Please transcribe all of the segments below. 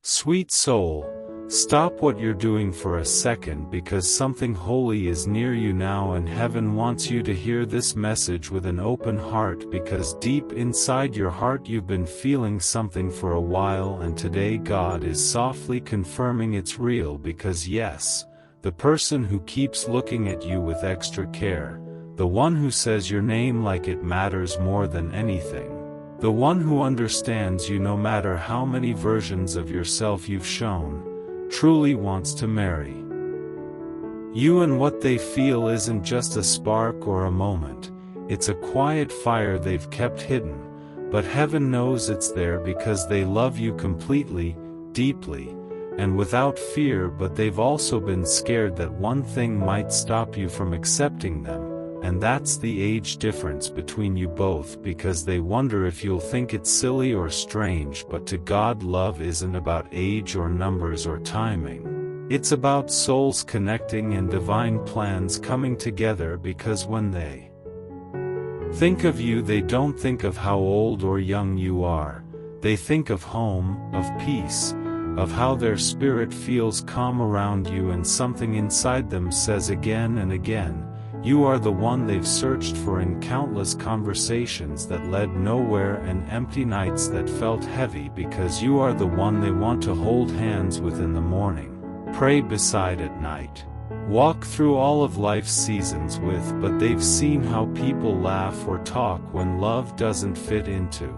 Sweet soul, stop what you're doing for a second because something holy is near you now, and heaven wants you to hear this message with an open heart, because deep inside your heart you've been feeling something for a while, and today God is softly confirming it's real. Because yes, the person who keeps looking at you with extra care, the one who says your name like it matters more than anything, the one who understands you no matter how many versions of yourself you've shown, truly wants to marry you. And what they feel isn't just a spark or a moment, it's a quiet fire they've kept hidden, but heaven knows it's there because they love you completely, deeply, and without fear. But they've also been scared that one thing might stop you from accepting them, and that's the age difference between you both, because they wonder if you'll think it's silly or strange. But to God, love isn't about age or numbers or timing. It's about souls connecting and divine plans coming together, because when they think of you, they don't think of how old or young you are. They think of home, of peace, of how their spirit feels calm around you, and something inside them says again and again, you are the one they've searched for in countless conversations that led nowhere and empty nights that felt heavy, because you are the one they want to hold hands with in the morning, pray beside at night, walk through all of life's seasons with. But they've seen how people laugh or talk when love doesn't fit into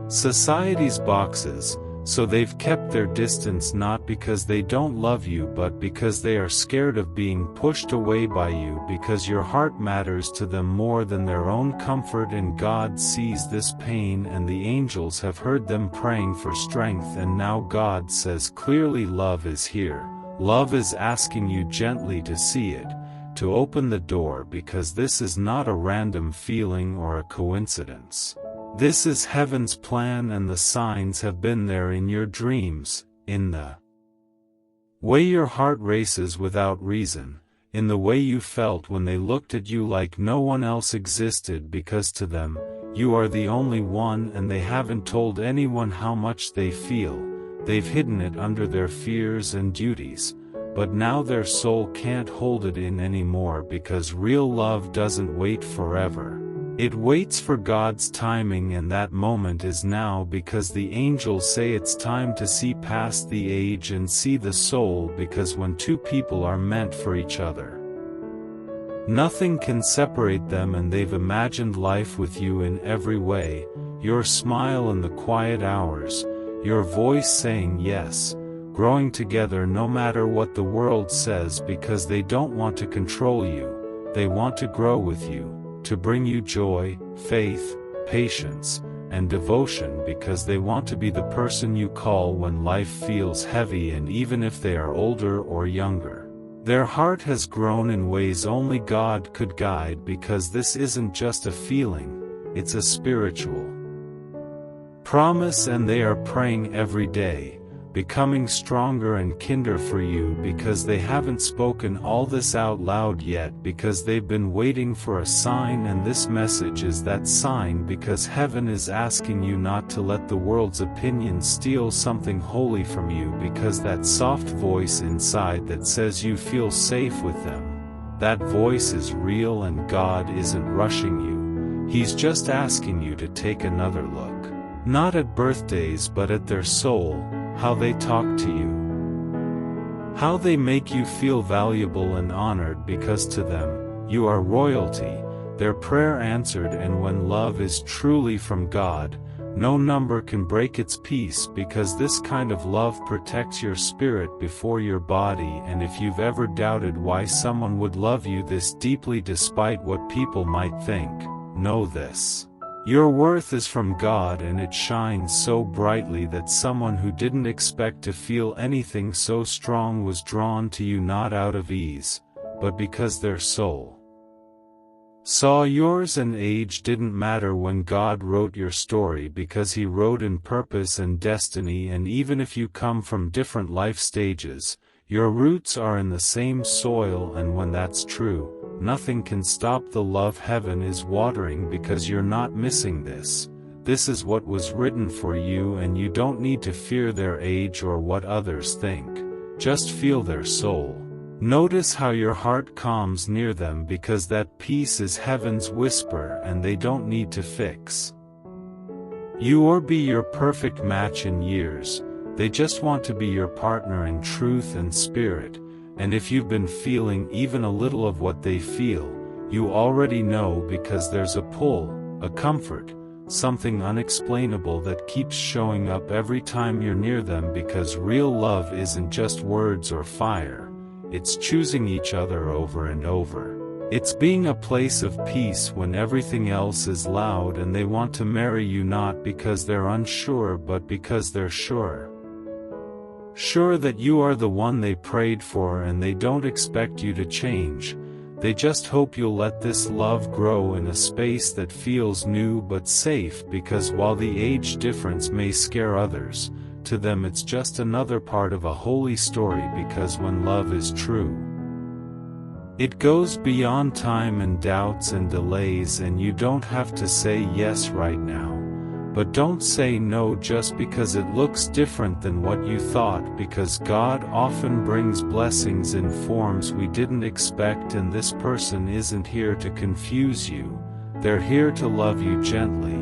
society's boxes, so they've kept their distance, not because they don't love you but because they are scared of being pushed away by you, because your heart matters to them more than their own comfort. And God sees this pain, and the angels have heard them praying for strength, and now God says clearly, love is here. Love is asking you gently to see it, to open the door, because this is not a random feeling or a coincidence. This is heaven's plan, and the signs have been there in your dreams, in the way your heart races without reason, in the way you felt when they looked at you like no one else existed, because to them, you are the only one, and they haven't told anyone how much they feel. They've hidden it under their fears and duties, but now their soul can't hold it in anymore, because real love doesn't wait forever. It waits for God's timing, and that moment is now, because the angels say it's time to see past the age and see the soul, because when two people are meant for each other, nothing can separate them. And they've imagined life with you in every way, your smile in the quiet hours, your voice saying yes, growing together no matter what the world says, because they don't want to control you, they want to grow with you, to bring you joy, faith, patience, and devotion, because they want to be the person you call when life feels heavy. And even if they are older or younger, their heart has grown in ways only God could guide, because this isn't just a feeling, it's a spiritual promise. And they are praying every day, becoming stronger and kinder for you, because they haven't spoken all this out loud yet, because they've been waiting for a sign. And this message is that sign, because heaven is asking you not to let the world's opinion steal something holy from you, because that soft voice inside that says you feel safe with them, that voice is real, and God isn't rushing you. He's just asking you to take another look, not at birthdays but at their soul, how they talk to you, how they make you feel valuable and honored, because to them, you are royalty, their prayer answered. And when love is truly from God, no number can break its peace, because this kind of love protects your spirit before your body. And if you've ever doubted why someone would love you this deeply despite what people might think, know this. Your worth is from God, and it shines so brightly that someone who didn't expect to feel anything so strong was drawn to you, not out of ease, but because their soul saw yours. And age didn't matter when God wrote your story, because He wrote in purpose and destiny. And even if you come from different life stages, your roots are in the same soil. And when that's true, nothing can stop the love heaven is watering, because you're not missing this. this is what was written for you, and you don't need to fear their age or what others think. Just feel their soul. Notice how your heart calms near them, because that peace is heaven's whisper and they don't need to fix you or be your perfect match in years. They just want to be your partner in truth and spirit, and if you've been feeling even a little of what they feel, you already know, because there's a pull, a comfort, something unexplainable that keeps showing up every time you're near them, because real love isn't just words or fire, it's choosing each other over and over. It's being a place of peace when everything else is loud, and they want to marry you not because they're unsure but because they're sure. Sure that you are the one they prayed for, and they don't expect you to change. They just hope you'll let this love grow in a space that feels new but safe, because while the age difference may scare others, to them it's just another part of a holy story, because when love is true, it goes beyond time and doubts and delays, and you don't have to say yes right now. But don't say no just because it looks different than what you thought, because God often brings blessings in forms we didn't expect, and this person isn't here to confuse you. They're here to love you gently,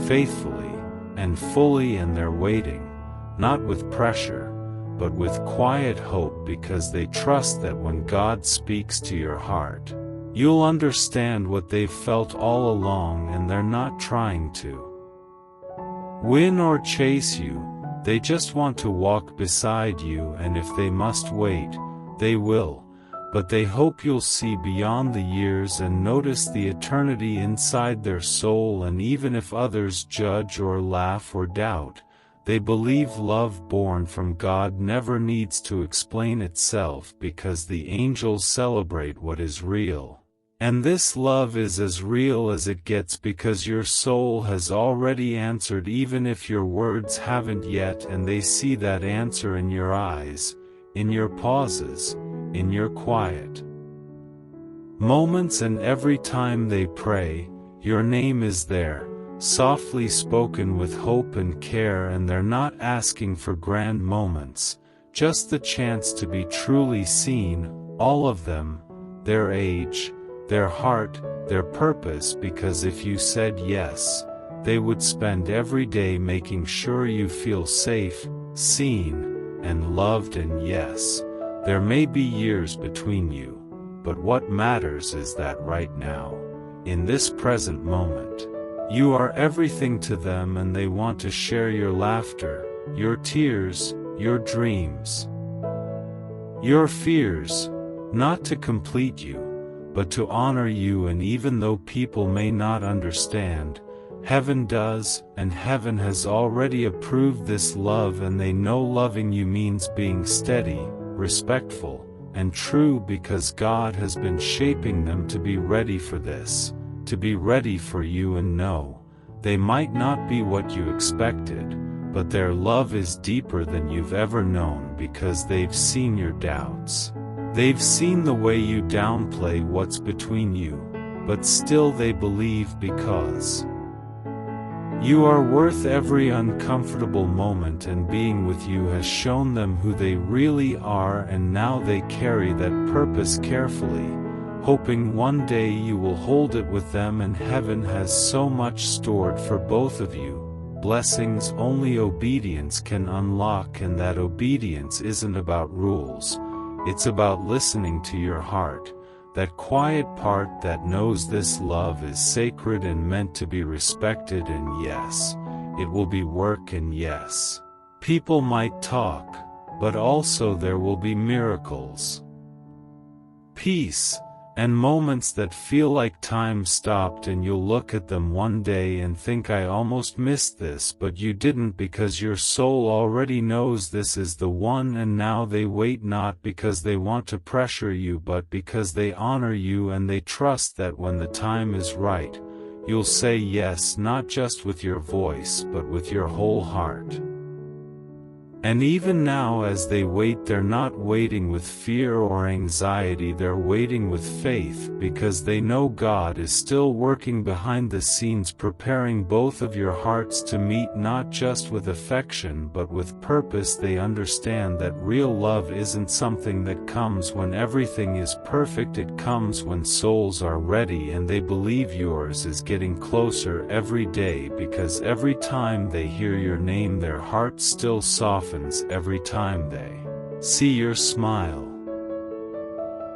faithfully, and fully, and they're waiting, not with pressure, but with quiet hope, because they trust that when God speaks to your heart, you'll understand what they've felt all along, and they're not trying to win or chase you. They just want to walk beside you, and if they must wait, they will. But they hope you'll see beyond the years and notice the eternity inside their soul, and even if others judge or laugh or doubt, they believe love born from God never needs to explain itself, because the angels celebrate what is real. And this love is as real as it gets, because your soul has already answered, even if your words haven't yet, and they see that answer in your eyes, in your pauses, in your quiet moments, and every time they pray, your name is there, softly spoken with hope and care, and they're not asking for grand moments, just the chance to be truly seen, all of them, their age, their heart, their purpose, because if you said yes, they would spend every day making sure you feel safe, seen, and loved. And yes, there may be years between you, but what matters is that right now, in this present moment, you are everything to them, and they want to share your laughter, your tears, your dreams, your fears, not to complete you, but to honor you. And even though people may not understand, heaven does, and heaven has already approved this love, and they know loving you means being steady, respectful, and true, because God has been shaping them to be ready for this, to be ready for you. And no, they might not be what you expected, but their love is deeper than you've ever known, because they've seen your doubts. They've seen the way you downplay what's between you, but still they believe, because you are worth every uncomfortable moment, and being with you has shown them who they really are. And now they carry that purpose carefully, hoping one day you will hold it with them. And heaven has so much stored for both of you, blessings only obedience can unlock. And that obedience isn't about rules, it's about listening to your heart, that quiet part that knows this love is sacred and meant to be respected. And yes, it will be work, and yes, people might talk, but also there will be miracles, peace, and moments that feel like time stopped, and you'll look at them one day and think, I almost missed this, but you didn't, because your soul already knows this is the one. And now they wait, not because they want to pressure you, but because they honor you, and they trust that when the time is right, you'll say yes, not just with your voice but with your whole heart. And even now as they wait, they're not waiting with fear or anxiety, they're waiting with faith, because they know God is still working behind the scenes, preparing both of your hearts to meet, not just with affection but with purpose. They understand that real love isn't something that comes when everything is perfect, it comes when souls are ready, and they believe yours is getting closer every day, because every time they hear your name their heart still softens. Every time they see your smile,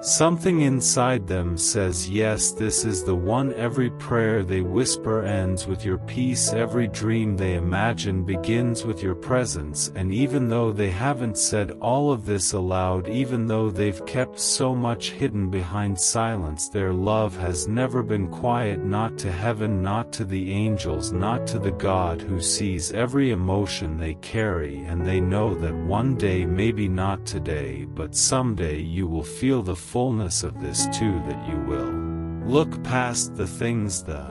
something inside them says, yes, this is the one. Every prayer they whisper ends with your peace, every dream they imagine begins with your presence. And even though they haven't said all of this aloud, even though they've kept so much hidden behind silence, their love has never been quiet, not to heaven, not to the angels, not to the God who sees every emotion they carry. And they know that one day, maybe not today, but someday, you will feel the fullness of this too, that you will look past the things the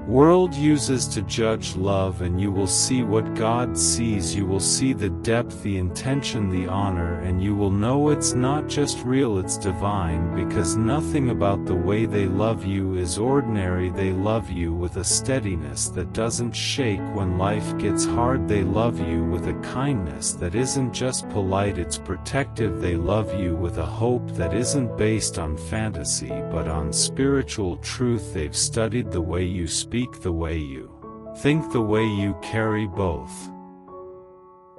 world uses to judge love, and you will see what God sees. You will see the depth, the intention, the honor, and you will know it's not just real, it's divine, because nothing about the way they love you is ordinary. They love you with a steadiness that doesn't shake when life gets hard. They love you with a kindness that isn't just polite, it's protective. They love you with a hope that isn't based on fantasy but on spiritual truth. They've studied the way you speak, the way you think, the way you carry both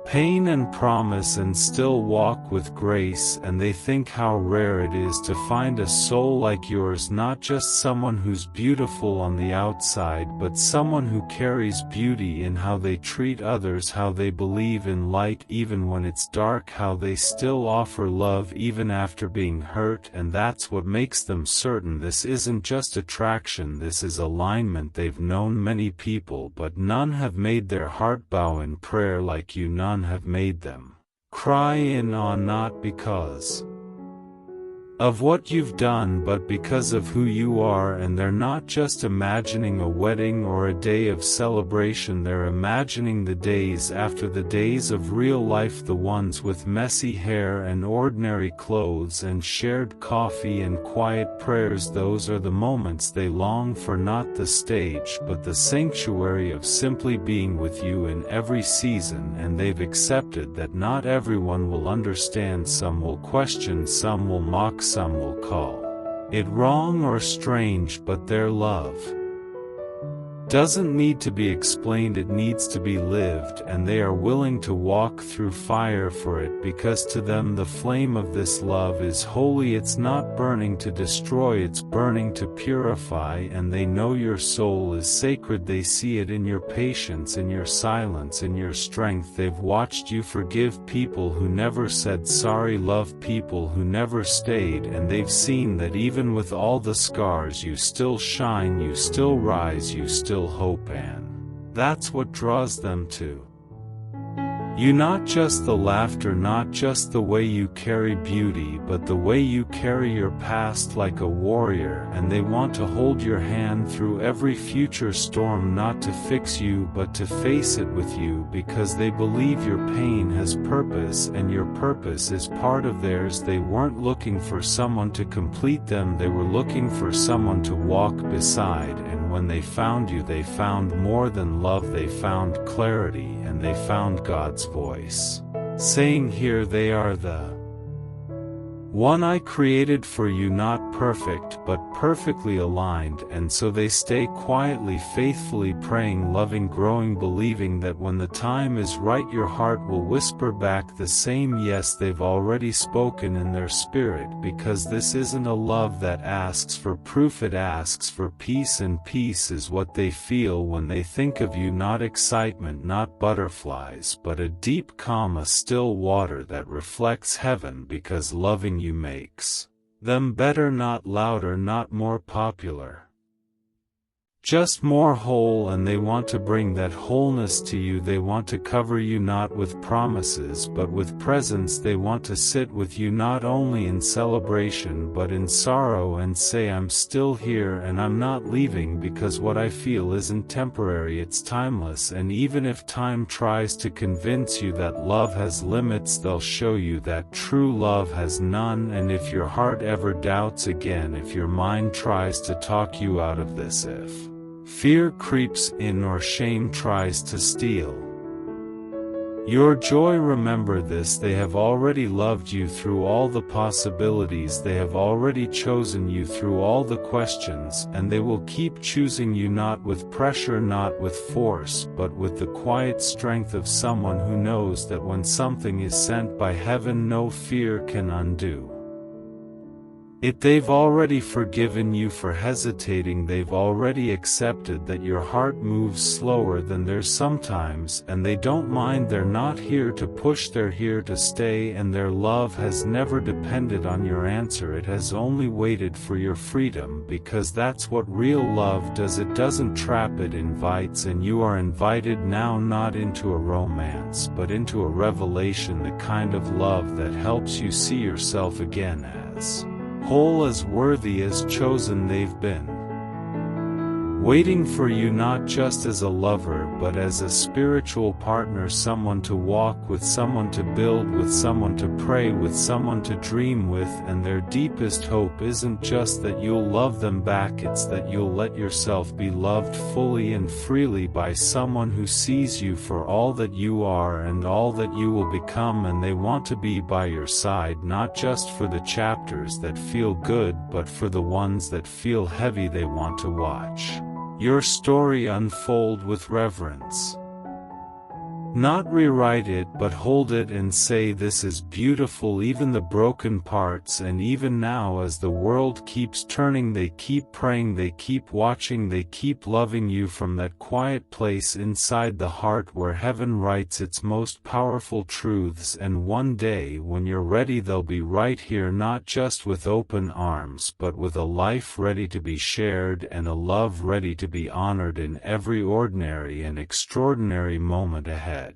pain and promise, and still walk with grace. And they think how rare it is to find a soul like yours, not just someone who's beautiful on the outside, but someone who carries beauty in how they treat others, how they believe in light even when it's dark, how they still offer love even after being hurt. And that's what makes them certain this isn't just attraction, this is alignment. They've known many people, but none have made their heart bow in prayer like you. None have made them cry in awe, not because of what you've done but because of who you are. And they're not just imagining a wedding or a day of celebration, they're imagining the days after, the days of real life, the ones with messy hair and ordinary clothes and shared coffee and quiet prayers. Those are the moments they long for, not the stage but the sanctuary of simply being with you in every season. And they've accepted that not everyone will understand, some will question, some will mock, some will call it wrong or strange, but their love doesn't need to be explained, it needs to be lived. And they are willing to walk through fire for it, because to them the flame of this love is holy. It's not burning to destroy, it's burning to purify. And they know your soul is sacred. They see it in your patience, in your silence, in your strength. They've watched you forgive people who never said sorry, love people who never stayed, and they've seen that even with all the scars you still shine, you still rise, you still hope. And that's what draws them to you, not just the laughter, not just the way you carry beauty, but the way you carry your past like a warrior. And they want to hold your hand through every future storm, not to fix you but to face it with you, because they believe your pain has purpose and your purpose is part of theirs. They weren't looking for someone to complete them, they were looking for someone to walk beside. And when they found you, they found more than love, they found clarity, and they found God's voice saying, here they are, the one I created for you, not perfect but perfectly aligned. And so they stay quietly, faithfully praying, loving, growing, believing that when the time is right your heart will whisper back the same yes they've already spoken in their spirit. Because this isn't a love that asks for proof, it asks for peace. And peace is what they feel when they think of you, not excitement, not butterflies, but a deep calm, a still water that reflects heaven. Because loving you makes them better, not louder, not more popular, just more whole, and they want to bring that wholeness to you. They want to cover you not with promises but with presence. They want to sit with you not only in celebration but in sorrow and say, I'm still here and I'm not leaving, because what I feel isn't temporary, it's timeless. And even if time tries to convince you that love has limits, they'll show you that true love has none. And if your heart ever doubts again, if your mind tries to talk you out of this, if fear creeps in or shame tries to steal your joy, remember this: they have already loved you through all the possibilities, they have already chosen you through all the questions, and they will keep choosing you, not with pressure, not with force, but with the quiet strength of someone who knows that when something is sent by heaven, no fear can undo it. They've already forgiven you for hesitating, they've already accepted that your heart moves slower than theirs sometimes, and they don't mind. They're not here to push, they're here to stay, and their love has never depended on your answer, it has only waited for your freedom, because that's what real love does. It doesn't trap, it invites, and you are invited now, not into a romance but into a revelation, the kind of love that helps you see yourself again as whole, as worthy, as chosen. They've been waiting for you, not just as a lover but as a spiritual partner, someone to walk with, someone to build with, someone to pray with, someone to dream with. And their deepest hope isn't just that you'll love them back, it's that you'll let yourself be loved fully and freely by someone who sees you for all that you are and all that you will become. And they want to be by your side, not just for the chapters that feel good but for the ones that feel heavy. They want to watch your story unfold with reverence. Not rewrite it, but hold it and say, this is beautiful, even the broken parts. And even now, as the world keeps turning, they keep praying, they keep watching, they keep loving you from that quiet place inside the heart where heaven writes its most powerful truths. And one day, when you're ready, they'll be right here, not just with open arms but with a life ready to be shared and a love ready to be honored in every ordinary and extraordinary moment ahead.